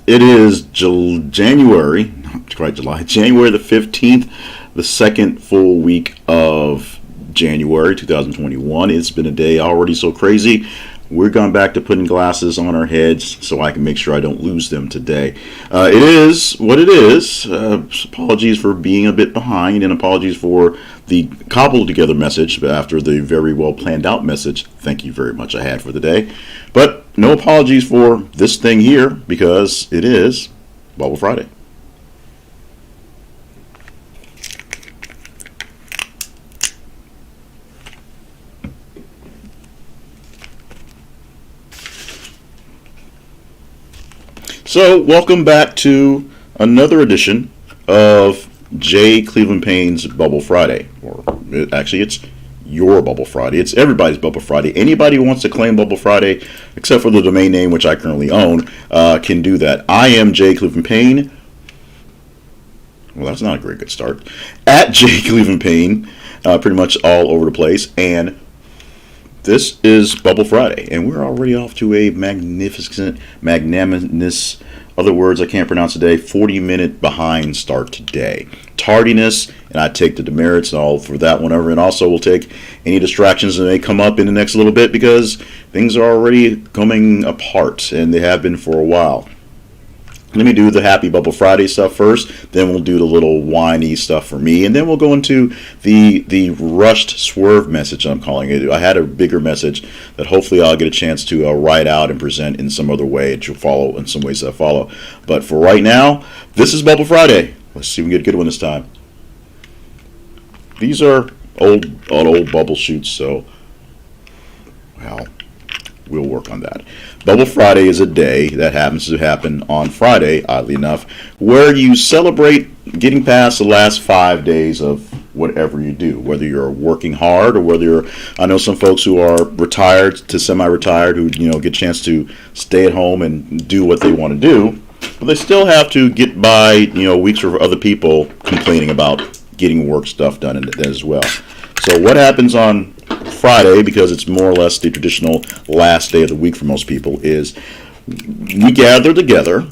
It is January, not quite July, January the 15th, the second full week of January 2021. It's been a day already so crazy. We're going back to putting glasses on our heads so I can make sure I don't lose them today. It is what it is. Apologies for being a bit behind, and apologies for the cobbled together message after the very well planned out message. Thank you very much I had for the day. But no apologies for this thing here, because it is Bubble Friday. So, welcome back to another edition of J. Cleveland Payne's Bubble Friday. Or, actually, it's your Bubble Friday. It's everybody's Bubble Friday. Anybody who wants to claim Bubble Friday, except for the domain name, which I currently own, can do that. I am J. Cleveland Payne. Well, that's not a very good start. At J. Cleveland Payne, pretty much all over the place. And this is Bubble Friday, and we're already off to a magnificent, magnanimous, other words I can't pronounce today, 40-minute behind start today. Tardiness, and I take the demerits and all for that whenever, and also we'll take any distractions that may come up in the next little bit, because things are already coming apart, and they have been for a while. Let me do the happy Bubble Friday stuff first, then we'll do the little whiny stuff for me, and then we'll go into the rushed swerve message, I'm calling it. I had a bigger message that hopefully I'll get a chance to write out and present in some other way. It will follow in some ways that follow. But for right now, this is Bubble Friday. Let's see if we can get a good one this time. These are old bubble shoots, so, well, we'll work on that. Bubble Friday is a day that happens to happen on Friday, oddly enough, where you celebrate getting past the last 5 days of whatever you do, whether you're working hard or whether you're, I know some folks who are retired to semi-retired who, get a chance to stay at home and do what they want to do, but they still have to get by, weeks for other people complaining about getting work stuff done as well. So what happens on Friday, because it's more or less the traditional last day of the week for most people, is we gather together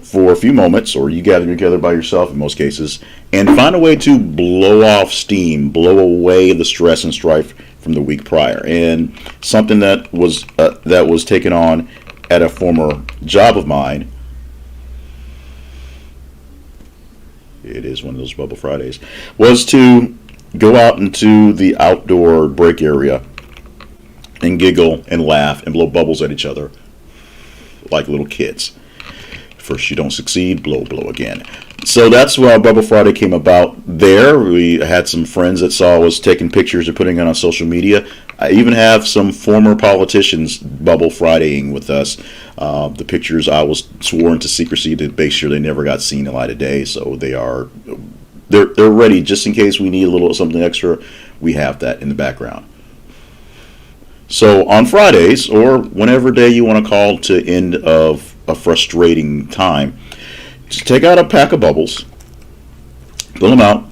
for a few moments, or you gather together by yourself in most cases, and find a way to blow off steam, blow away the stress and strife from the week prior. And something that was taken on at a former job of mine, it is one of those Bubble Fridays, was to go out into the outdoor break area and giggle and laugh and blow bubbles at each other like little kids. First you don't succeed, blow again. So that's why Bubble Friday came about there. We had some friends that saw us taking pictures and putting it on social media. I even have some former politicians Bubble Fridaying with us. The pictures I was sworn to secrecy to make sure they never got seen the light of day, so they're ready just in case we need a little something extra. We have that in the background. So on Fridays, or whenever day you want to call to end of a frustrating time, just take out a pack of bubbles, fill them out,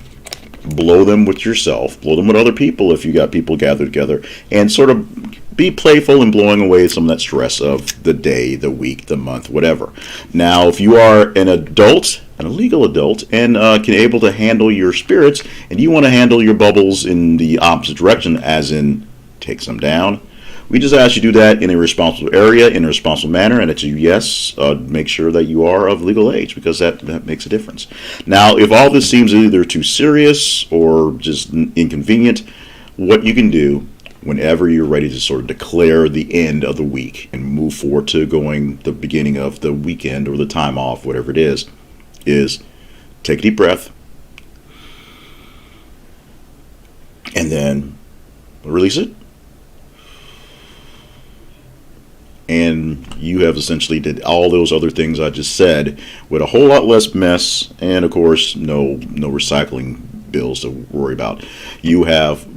blow them with yourself, blow them with other people if you got people gathered together, and sort of be playful in blowing away some of that stress of the day, the week, the month, whatever. Now, if you are an adult, a legal adult, and can able to handle your spirits, and you want to handle your bubbles in the opposite direction, as in take some down, we just ask you to do that in a responsible area, in a responsible manner, and it's a yes, make sure that you are of legal age, because that makes a difference. Now, if all this seems either too serious or just inconvenient, what you can do whenever you're ready to sort of declare the end of the week and move forward to going the beginning of the weekend or the time off, whatever it is take a deep breath and then release it. And you have essentially did all those other things I just said with a whole lot less mess, and of course no recycling bills to worry about. You have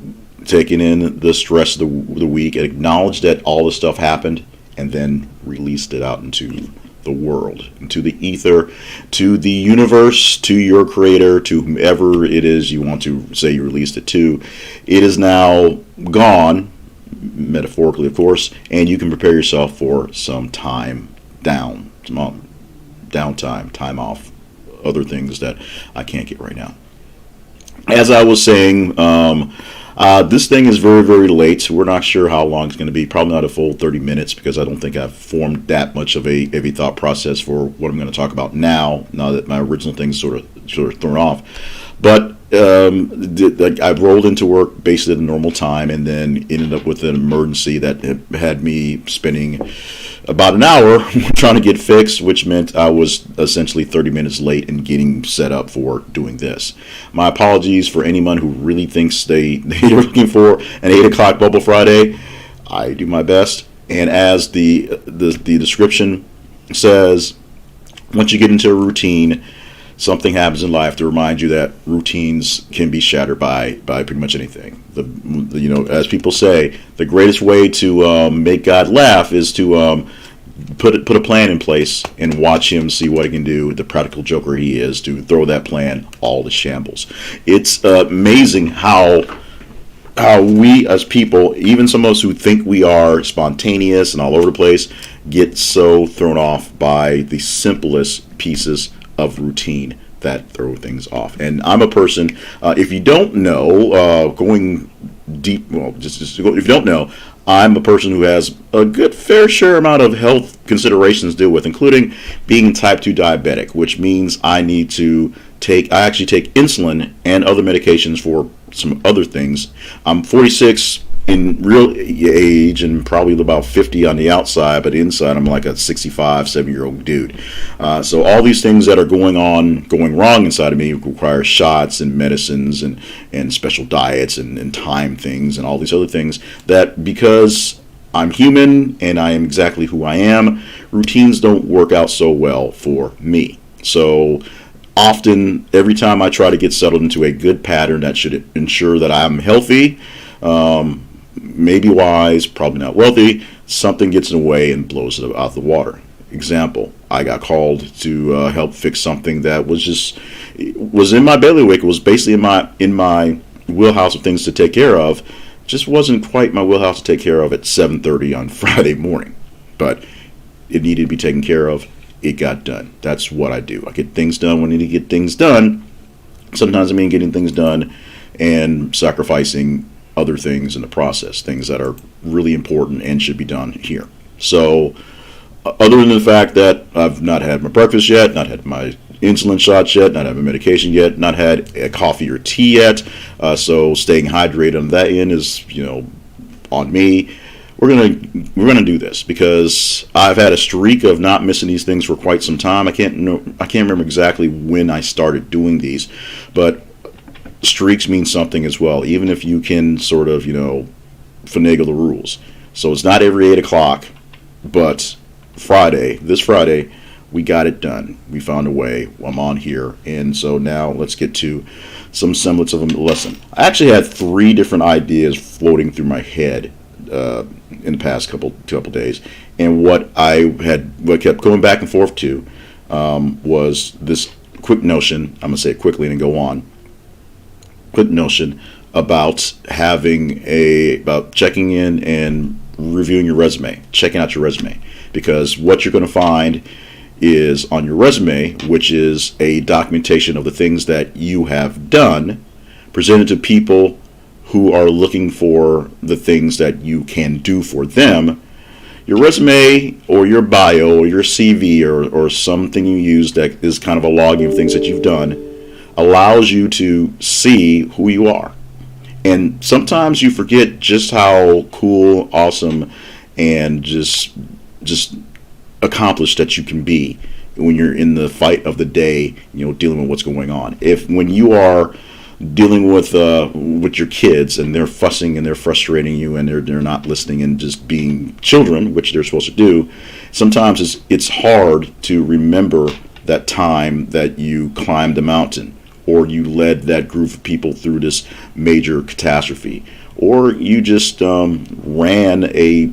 taken in the stress of the week and acknowledged that all the stuff happened, and then released it out into the world, into the ether, to the universe, to your creator, to whomever it is you want to say you released it to. It is now gone, metaphorically of course, and you can prepare yourself for some time down downtime, time off, other things that I can't get right now. As I was saying, this thing is very, very late. We're not sure how long it's going to be. Probably not a full 30 minutes because I don't think I've formed that much of a thought process for what I'm going to talk about now that my original thing's sort of thrown off. But I've rolled into work basically at a normal time and then ended up with an emergency that had me spending about an hour trying to get fixed, which meant I was essentially 30 minutes late in getting set up for doing this. My apologies for anyone who really thinks they're looking for an 8 o'clock Bubble Friday. I do my best. And as the description says, once you get into a routine, something happens in life to remind you that routines can be shattered by pretty much anything. As people say, the greatest way to make God laugh is to put a plan in place and watch him see what he can do. The practical joker he is, to throw that plan all to shambles. It's amazing how we as people, even some of us who think we are spontaneous and all over the place, get so thrown off by the simplest pieces of routine that throw things off. And I'm a person, if you don't know, going deep, well, just if you don't know, I'm a person who has a good fair share amount of health considerations to deal with, including being type 2 diabetic, which means I actually take insulin and other medications for some other things. I'm 46 in real age and probably about 50 on the outside, but inside I'm like a 65, 7-year-old dude. So all these things that are going wrong inside of me require shots and medicines and special diets and time things and all these other things that, because I'm human and I am exactly who I am, routines don't work out so well for me. So often, every time I try to get settled into a good pattern that should ensure that I'm healthy, maybe wise, probably not wealthy, something gets in the way and blows it out the water. Example, I got called to help fix something that was in my bailiwick. It was basically in my wheelhouse of things to take care of. Just wasn't quite my wheelhouse to take care of at 7:30 on Friday morning, but it needed to be taken care of. It got done. That's what I do. I get things done when I need to get things done. Sometimes I mean getting things done and sacrificing other things in the process, things that are really important and should be done here. So other than the fact that I've not had my breakfast yet, not had my insulin shots yet, not had my medication yet, not had a coffee or tea yet, so staying hydrated on that end is, on me. We're gonna do this because I've had a streak of not missing these things for quite some time. I can't remember exactly when I started doing these, but streaks mean something as well, even if you can sort of, finagle the rules. So it's not every 8 o'clock, but this Friday, we got it done. We found a way. I'm on here. And so now let's get to some semblance of a lesson. I actually had 3 different ideas floating through my head in the past couple days. And what kept going back and forth to was this quick notion. I'm going to say it quickly and go on. Quick notion about about checking in and reviewing your resume, checking out your resume, because what you're going to find is on your resume, which is a documentation of the things that you have done, presented to people who are looking for the things that you can do for them. Your resume or your bio or your CV or something you use that is kind of a logging of things that you've done allows you to see who you are. And sometimes you forget just how cool, awesome, and just accomplished that you can be when you're in the fight of the day, dealing with what's going on. When you are dealing with your kids and they're fussing and they're frustrating you and they're not listening and just being children, which they're supposed to do, sometimes it's hard to remember that time that you climbed a mountain, or you led that group of people through this major catastrophe, or you just ran a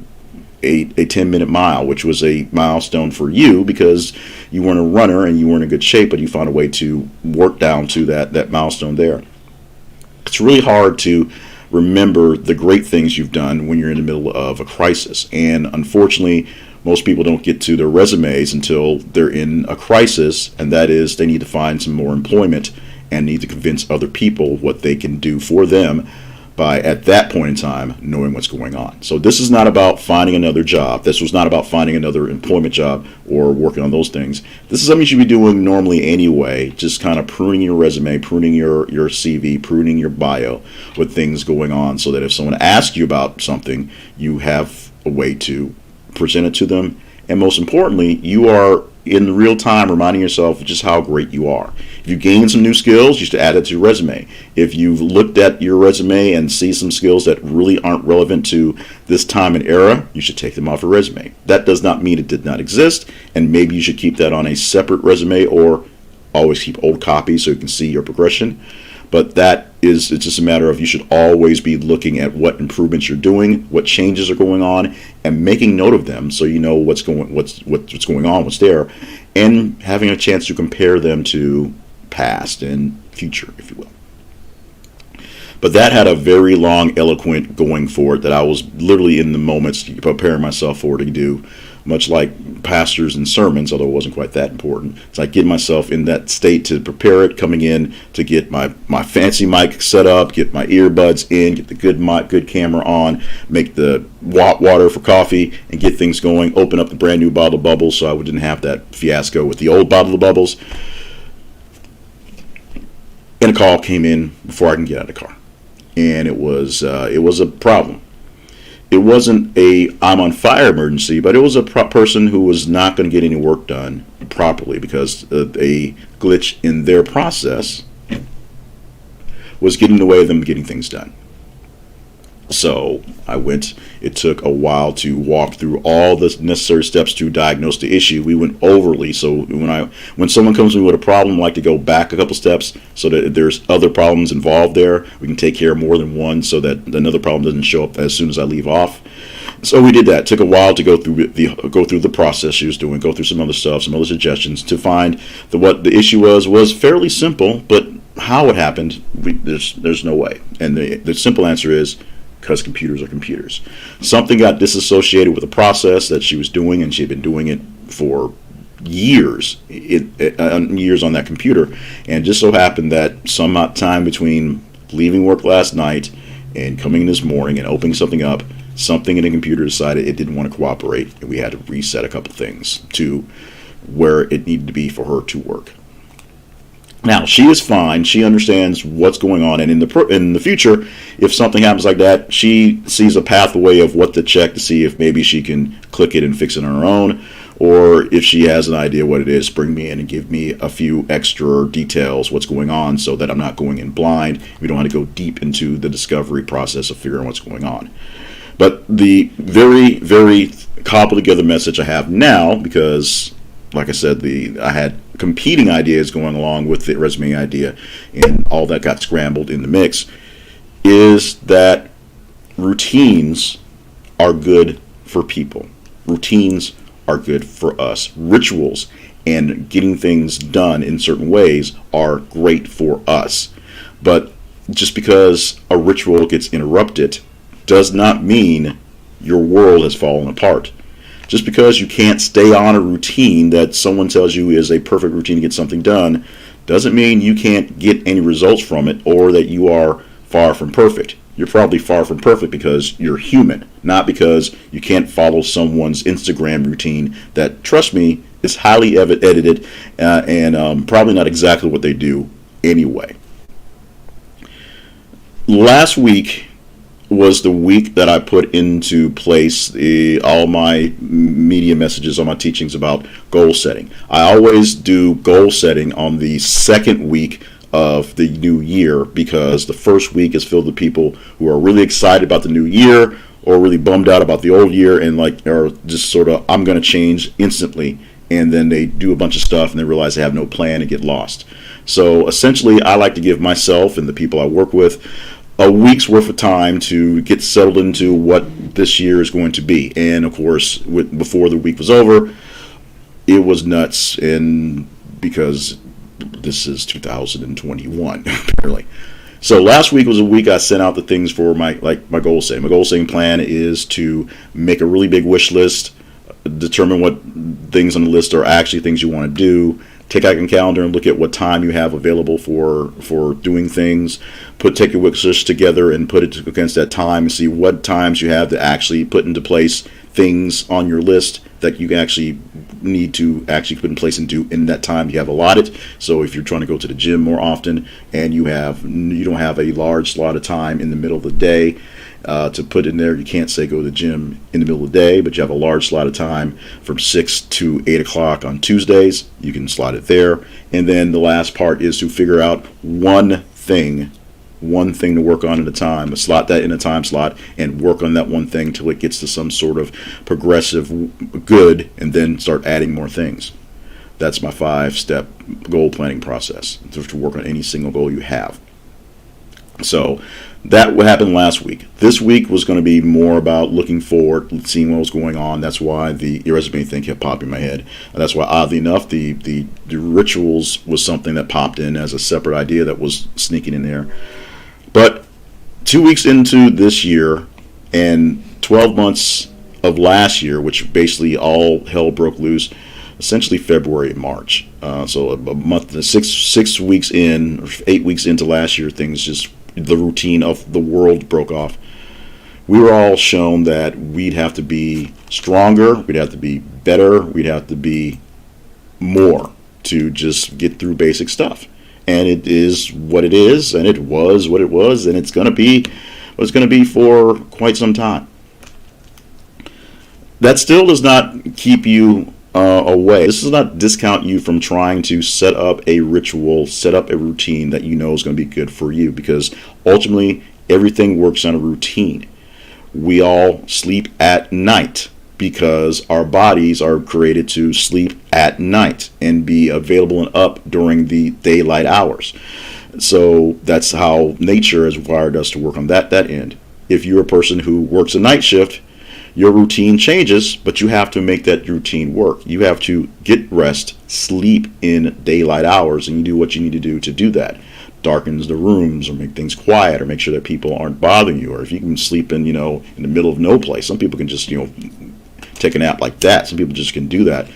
10-minute mile, which was a milestone for you because you weren't a runner and you weren't in good shape, but you found a way to work down to that milestone there. It's really hard to remember the great things you've done when you're in the middle of a crisis. And unfortunately, most people don't get to their resumes until they're in a crisis, and that is they need to find some more employment and need to convince other people what they can do for them by, at that point in time, knowing what's going on. So this is not about finding another job. This was not about finding another employment job or working on those things. This is something you should be doing normally anyway, just kind of pruning your resume, pruning your CV, pruning your bio with things going on, so that if someone asks you about something, you have a way to present it to them. And most importantly, you are in real time reminding yourself just how great you are. If you gain some new skills, you should add it to your resume. If you've looked at your resume and see some skills that really aren't relevant to this time and era, you should take them off your resume. That does not mean it did not exist, and maybe you should keep that on a separate resume, or always keep old copies so you can see your progression. But it's just a matter of, you should always be looking at what improvements you're doing, what changes are going on, and making note of them so you know what's going on, what's there, and having a chance to compare them to past and future, if you will. But that had a very long, eloquent going for it that I was literally in the moments preparing myself for to do, much like pastors and sermons, although it wasn't quite that important. It's like getting myself in that state to prepare it, coming in to get my fancy mic set up, get my earbuds in, get the good mic, good camera on, make the water for coffee, and get things going, open up the brand new bottle of bubbles so I didn't have that fiasco with the old bottle of bubbles. And a call came in before I can get out of the car. And it was a problem. It wasn't a I'm on fire emergency, but it was a person who was not going to get any work done properly because a glitch in their process was getting in the way of them getting things done. So I went. It took a while to walk through all the necessary steps to diagnose the issue. We went overly. So when someone comes to me with a problem, I like to go back a couple steps so that if there's other problems involved there, we can take care of more than one so that another problem doesn't show up as soon as I leave off. So we did that. It took a while to go through the process she was doing, go through some other stuff, some other suggestions to find that what the issue was fairly simple, but how it happened, there's no way. And the simple answer is, because computers are computers. Something got disassociated with the process that she was doing, and she had been doing it for years on that computer. And it just so happened that some time between leaving work last night and coming in this morning and opening something up, something in the computer decided it didn't want to cooperate, and we had to reset a couple things to where it needed to be for her to work. Now, she is fine. She understands what's going on. And in the future, if something happens like that, she sees a pathway of what to check to see if maybe she can click it and fix it on her own. Or if she has an idea what it is, bring me in and give me a few extra details, what's going on, so that I'm not going in blind. We don't have to go deep into the discovery process of figuring out what's going on. But the very, very cobbled together message I have now, because like I said, I had competing ideas going along with the resume idea, and all that got scrambled in the mix, is that routines are good for people. Routines are good for us. Rituals and getting things done in certain ways are great for us. But just because a ritual gets interrupted does not mean your world has fallen apart. Just because you can't stay on a routine that someone tells you is a perfect routine to get something done doesn't mean you can't get any results from it, or that you are far from perfect. You're probably far from perfect because you're human, not because you can't follow someone's Instagram routine that, trust me, is highly edited and probably not exactly what they do anyway. Last week was the week that I put into place all my media messages, all my teachings about goal setting. I always do goal setting on the second week of the new year, because the first week is filled with people who are really excited about the new year or really bummed out about the old year, and are just sort of, I'm going to change instantly, and then they do a bunch of stuff and they realize they have no plan and get lost. So essentially, I like to give myself and the people I work with a week's worth of time to get settled into what this year is going to be. And of course, before the week was over, it was nuts, and because this is 2021 apparently. So last week was a week I sent out the things for my goal setting. My goal setting plan is to make a really big wish list, determine what things on the list are actually things you want to do. Take out your calendar and look at what time you have available for doing things. Take your wish list together and put it against that time and see what times you have to actually put into place things on your list that you actually need to actually put in place and do in that time you have allotted. So if you're trying to go to the gym more often and you don't have a large slot of time in the middle of the day to put in there, you can't say go to the gym in the middle of the day, but you have a large slot of time from 6 to 8 o'clock on Tuesdays, you can slot it there. And then the last part is to figure out one thing to work on at a time, slot that in a time slot and work on that one thing till it gets to some sort of progressive good, and then start adding more things. That's my 5-step goal planning process to work on any single goal you have. So that what happened last week. This week was going to be more about looking forward, seeing what was going on. That's why the resume thing kept popping in my head. And that's why, oddly enough, the rituals was something that popped in as a separate idea that was sneaking in there. But 2 weeks into this year and 12 months of last year, which basically all hell broke loose, essentially February and March. So a month, 6 weeks in, or 8 weeks into last year, the routine of the world broke off. We were all shown that we'd have to be stronger, we'd have to be better, we'd have to be more to just get through basic stuff. And it is what it is, and it was what it was, and it's going to be what it's going to be for quite some time. That still does not keep you away. This does not discount you from trying to set up a ritual, set up a routine that you know is going to be good for you, because ultimately everything works on a routine. We all sleep at night because our bodies are created to sleep at night and be available and up during the daylight hours. So that's how nature has wired us to work on that end. If you're a person who works a night shift, your routine changes, but you have to make that routine work. You have to get rest, sleep in daylight hours, and you do what you need to do that. Darkens the rooms, or make things quiet, or make sure that people aren't bothering you. Or if you can sleep in the middle of no place. Some people can just, take a nap like that. Some people just can do that.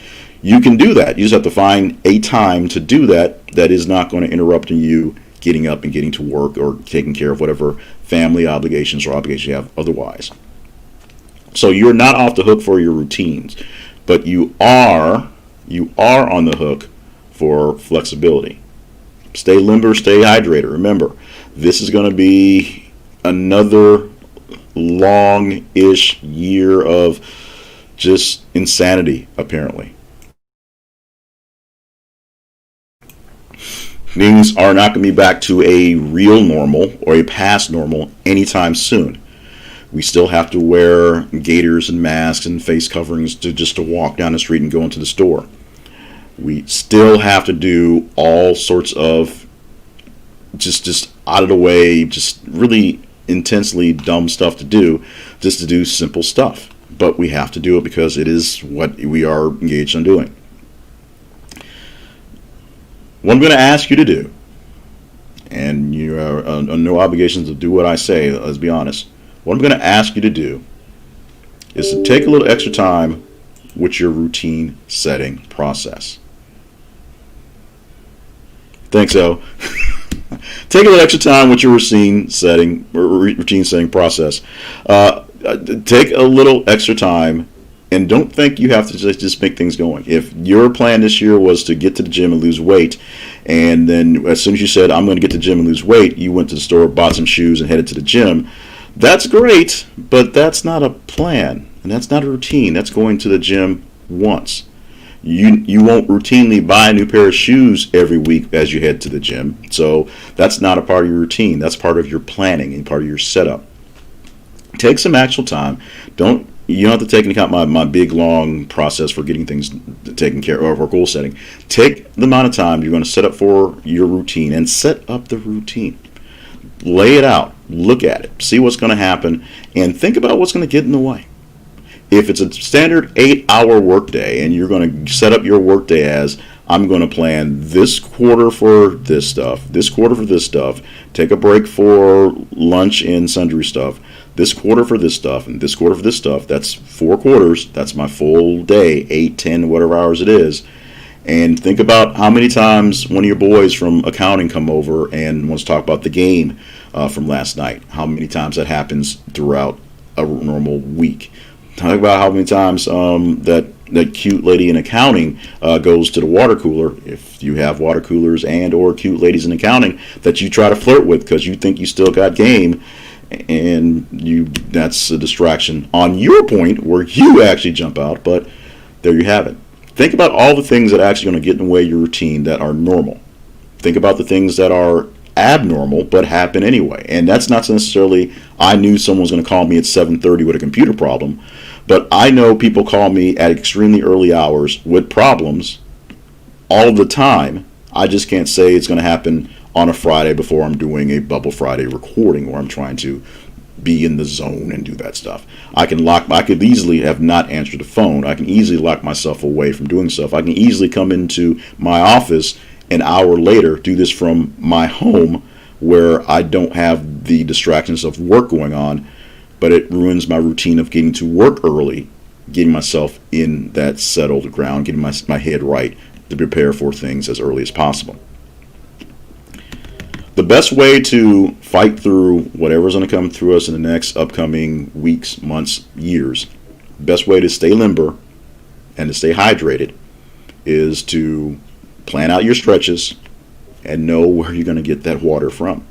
You can do that. You just have to find a time to do that is not going to interrupt you getting up and getting to work or taking care of whatever family obligations or obligations you have otherwise. So you're not off the hook for your routines, but you are on the hook for flexibility. Stay limber, stay hydrated. Remember, this is going to be another long-ish year of just insanity, apparently. Things are not going to be back to a real normal or a past normal anytime soon. We still have to wear gaiters and masks and face coverings to walk down the street and go into the store. We still have to do all sorts of just out of the way, just really intensely dumb stuff to do, just to do simple stuff. But we have to do it because it is what we are engaged on doing. What I'm going to ask you to do, and you are under no obligation to do what I say, let's be honest. What I'm going to ask you to do is to take a little extra time with your routine setting process. Think so. Take a little extra time with your routine setting process. Take a little extra time, and don't think you have to just make things going. If your plan this year was to get to the gym and lose weight, and then as soon as you said, I'm going to get to the gym and lose weight, you went to the store, bought some shoes, and headed to the gym, that's great, but that's not a plan, and that's not a routine. That's going to the gym once. You won't routinely buy a new pair of shoes every week as you head to the gym, so that's not a part of your routine. That's part of your planning and part of your setup. Take some actual time. You don't have to take into account my big long process for getting things taken care of or goal setting. Take the amount of time you're going to set up for your routine and set up the routine. Lay it out. Look at it. See what's going to happen and think about what's going to get in the way. If it's a standard 8-hour workday and you're going to set up your workday as, I'm going to plan this quarter for this stuff, this quarter for this stuff, take a break for lunch and sundry stuff, this quarter for this stuff and this quarter for this stuff. That's 4 quarters. That's my full day, 8, 10, whatever hours it is. And think about how many times one of your boys from accounting come over and wants to talk about the game from last night. How many times that happens throughout a normal week. Talk about how many times that cute lady in accounting goes to the water cooler, if you have water coolers and or cute ladies in accounting that you try to flirt with because you think you still got game, and that's a distraction on your point where you actually jump out. But there you have it. Think about all the things that are actually going to get in the way of your routine that are normal. Think about the things that are abnormal but happen anyway. And that's not necessarily, I knew someone was going to call me at 7:30 with a computer problem, but I know people call me at extremely early hours with problems all the time. I just can't say it's going to happen on a Friday before I'm doing a Bubble Friday recording where I'm trying to be in the zone and do that stuff. I could easily have not answered the phone. I can easily lock myself away from doing stuff. I can easily come into my office an hour later, do this from my home where I don't have the distractions of work going on, but it ruins my routine of getting to work early, getting myself in that settled ground, getting my head right to prepare for things as early as possible. The best way to fight through whatever's going to come through us in the next upcoming weeks, months, years, best way to stay limber and to stay hydrated is to plan out your stretches and know where you're going to get that water from.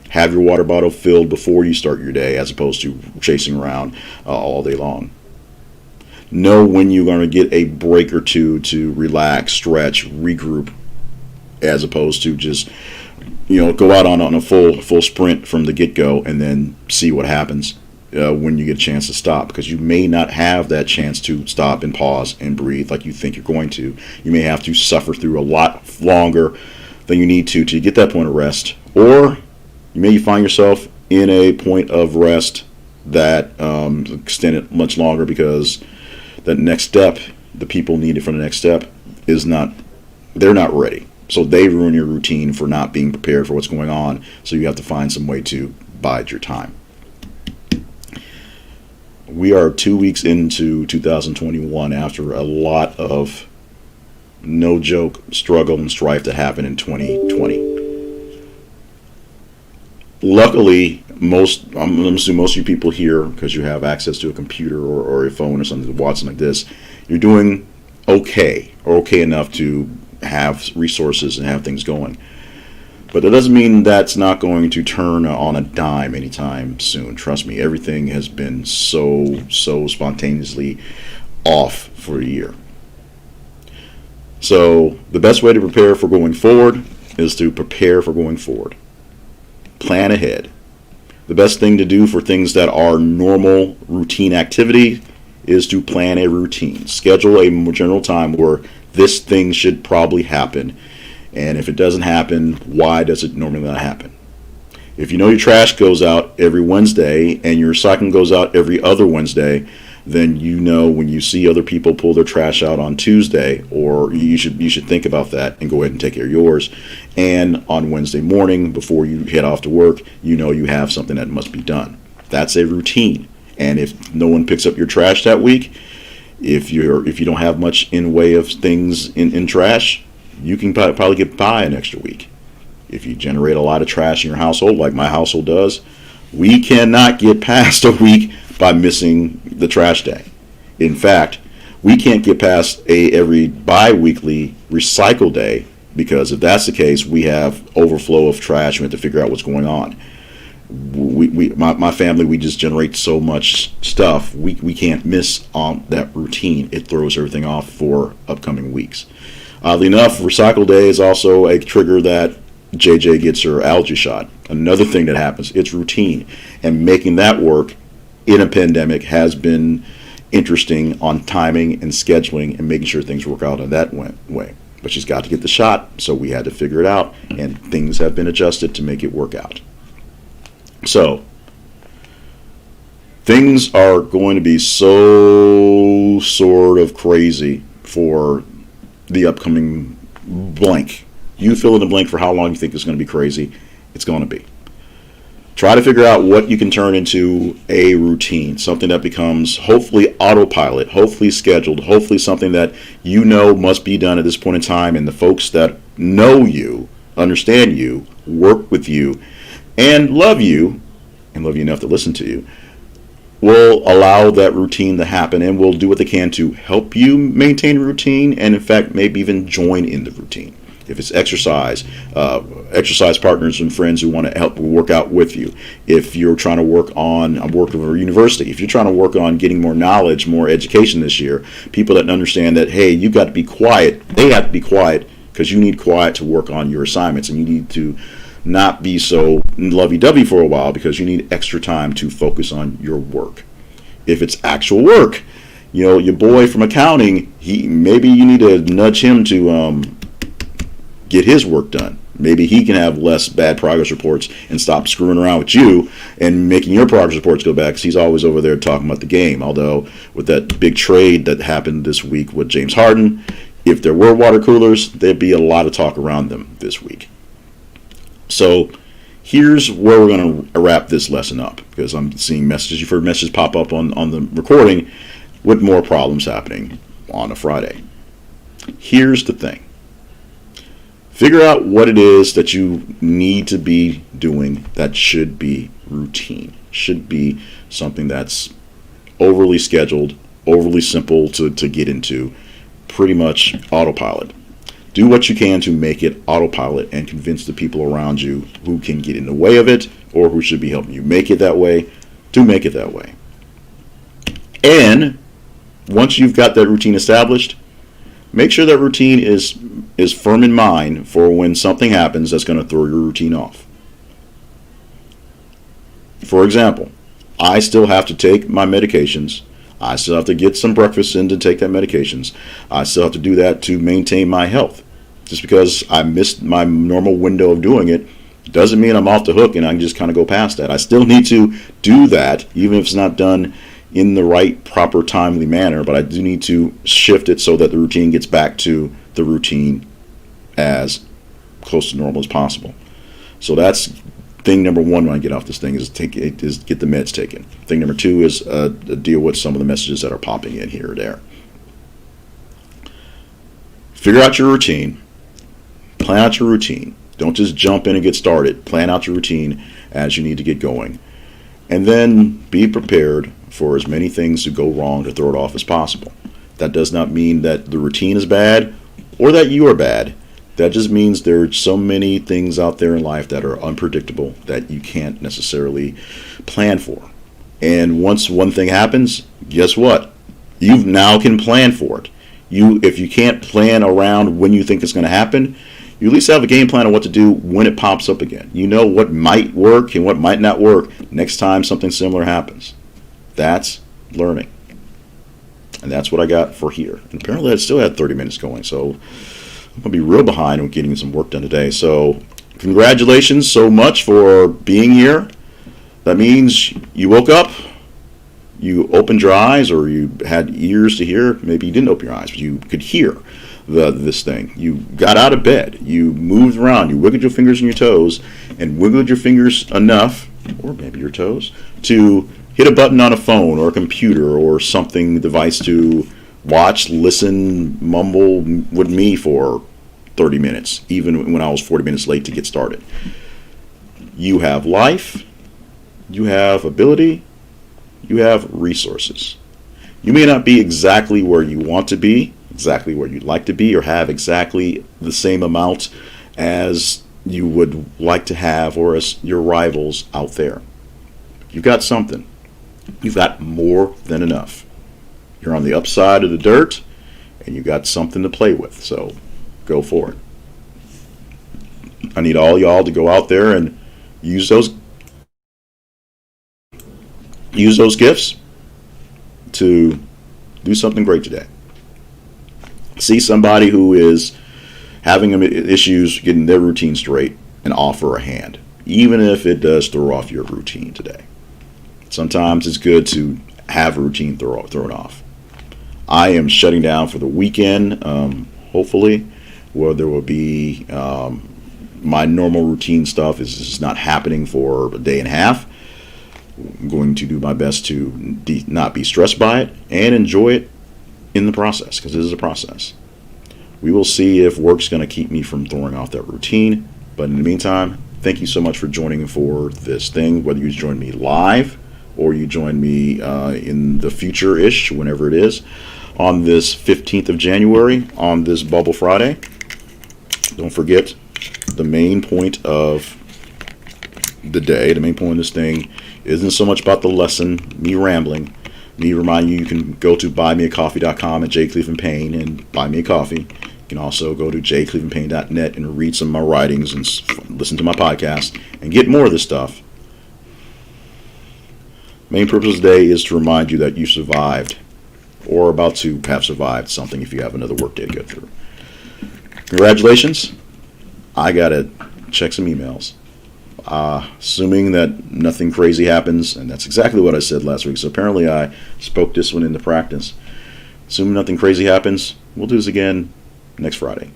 Have your water bottle filled before you start your day as opposed to chasing around all day long. Know when you're going to get a break or two to relax, stretch, regroup, as opposed to just go out on a full sprint from the get-go and then see what happens when you get a chance to stop, because you may not have that chance to stop and pause and breathe like you think you're going to. You may have to suffer through a lot longer than you need to get that point of rest, or you may find yourself in a point of rest that extended much longer because that next step, the people needed for the next step, they're not ready. So they ruin your routine for not being prepared for what's going on. So you have to find some way to bide your time. We are 2 weeks into 2021 after a lot of, no joke, struggle and strife that happened in 2020. Luckily, I'm assuming most of you people here, because you have access to a computer or a phone or something to watch something like this, you're doing okay, or okay enough to have resources and have things going. But that doesn't mean that's not going to turn on a dime anytime soon. Trust me, everything has been so spontaneously off for a year. So the best way to prepare for going forward is to prepare for going forward. Plan ahead. The best thing to do for things that are normal routine activity is to plan a routine. Schedule a general time where this thing should probably happen. And if it doesn't happen, why does it normally not happen? If you know your trash goes out every Wednesday and your recycling goes out every other Wednesday, then you know when you see other people pull their trash out on Tuesday, or you should think about that and go ahead and take care of yours. And on Wednesday morning, before you head off to work, you know you have something that must be done. That's a routine. And if no one picks up your trash that week, if you don't have much in way of things in trash, you can probably get by an extra week. If you generate a lot of trash in your household, like my household does, we cannot get past a week by missing the trash day. In fact, we can't get past every bi-weekly recycle day, because if that's the case, we have overflow of trash. We have to figure out what's going on. My family, we just generate so much stuff. We can't miss on that routine. It throws everything off for upcoming weeks. Oddly enough, recycle day is also a trigger that JJ gets her allergy shot. Another thing that happens, it's routine. And making that work in a pandemic has been interesting on timing and scheduling and making sure things work out in that way. But she's got to get the shot, so we had to figure it out, and things have been adjusted to make it work out. So, things are going to be so sort of crazy for the upcoming blank. You fill in the blank for how long you think it's going to be crazy. It's going to be. Try to figure out what you can turn into a routine, something that becomes hopefully autopilot, hopefully scheduled, hopefully something that you know must be done at this point in time, and the folks that know you, understand you, work with you, and love you enough to listen to you, will allow that routine to happen and will do what they can to help you maintain a routine, and in fact maybe even join in the routine. If it's exercise, exercise partners and friends who want to help work out with you. If you're trying to work on a university, if you're trying to work on getting more knowledge, more education this year, people that understand that, hey, you got to be quiet. They have to be quiet because you need quiet to work on your assignments, and you need to not be so lovey-dovey for a while because you need extra time to focus on your work. If it's actual work, your boy from accounting, maybe you need to nudge him to get his work done. Maybe he can have less bad progress reports and stop screwing around with you and making your progress reports go back, because he's always over there talking about the game. Although with that big trade that happened this week with James Harden, if there were water coolers, there'd be a lot of talk around them this week. So here's where we're going to wrap this lesson up, because I'm seeing messages. You've heard messages pop up on the recording with more problems happening on a Friday. Here's the thing. Figure out what it is that you need to be doing that should be routine, should be something that's overly scheduled, overly simple to get into, pretty much autopilot. Do what you can to make it autopilot and convince the people around you who can get in the way of it or who should be helping you make it that way to make it that way. And once you've got that routine established, make sure that routine is firm in mind for when something happens that's going to throw your routine off. For example, I still have to take my medications. I still have to get some breakfast in to take that medications. I still have to do that to maintain my health. Just because I missed my normal window of doing it doesn't mean I'm off the hook and I can just kind of go past that. I still need to do that, even if it's not done in the right, proper, timely manner, but I do need to shift it so that the routine gets back to the routine as close to normal as possible. So that's thing number one when I get off this thing is get the meds taken. Thing number two is deal with some of the messages that are popping in here or there. Figure out your routine. Plan out your routine. Don't just jump in and get started. Plan out your routine as you need to get going. And then be prepared for as many things to go wrong to throw it off as possible. That does not mean that the routine is bad or that you are bad. That just means there are so many things out there in life that are unpredictable that you can't necessarily plan for. And once one thing happens, guess what? You now can plan for it. If you can't plan around when you think it's going to happen, you at least have a game plan on what to do when it pops up again. You know what might work and what might not work next time something similar happens. That's learning. And that's what I got for here. And apparently I still had 30 minutes going, so I'm going to be real behind on getting some work done today. So congratulations so much for being here. That means you woke up, you opened your eyes, or you had ears to hear. Maybe you didn't open your eyes, but you could hear this thing. You got out of bed, you moved around, you wiggled your fingers and your toes, and wiggled your fingers enough, or maybe your toes, to hit a button on a phone or a computer or something device to watch, listen, mumble with me for 30 minutes, even when I was 40 minutes late to get started. You have life, you have ability, you have resources. You may not be exactly where you want to be, exactly where you'd like to be, or have exactly the same amount as you would like to have or as your rivals out there. You've got something. You've got more than enough. You're on the upside of the dirt, and you got something to play with, so go for it. I need all y'all to go out there and use those gifts to do something great today. See somebody who is having issues getting their routine straight and offer a hand, even if it does throw off your routine today. Sometimes it's good to have a routine thrown off. I am shutting down for the weekend, hopefully, where there will be my normal routine stuff is just not happening for a day and a half. I'm going to do my best to not be stressed by it and enjoy it in the process, because it is a process. We will see if work's going to keep me from throwing off that routine. But in the meantime, thank you so much for joining for this thing, whether you join me live or you join me in the future-ish, whenever it is, on this 15th of January, on this Bubble Friday. Don't forget, the main point of the day, the main point of this thing, isn't so much about the lesson, me rambling, me reminding you can go to buymeacoffee.com at jclevelandpayne and buy me a coffee. You can also go to jclevelandpayne.net and read some of my writings and listen to my podcast and get more of this stuff. Main purpose of the day is to remind you that you survived, or are about to have survived something if you have another work day to go through. Congratulations. I gotta check some emails. Assuming that nothing crazy happens, and that's exactly what I said last week, so apparently I spoke this one into practice. Assuming nothing crazy happens, we'll do this again next Friday.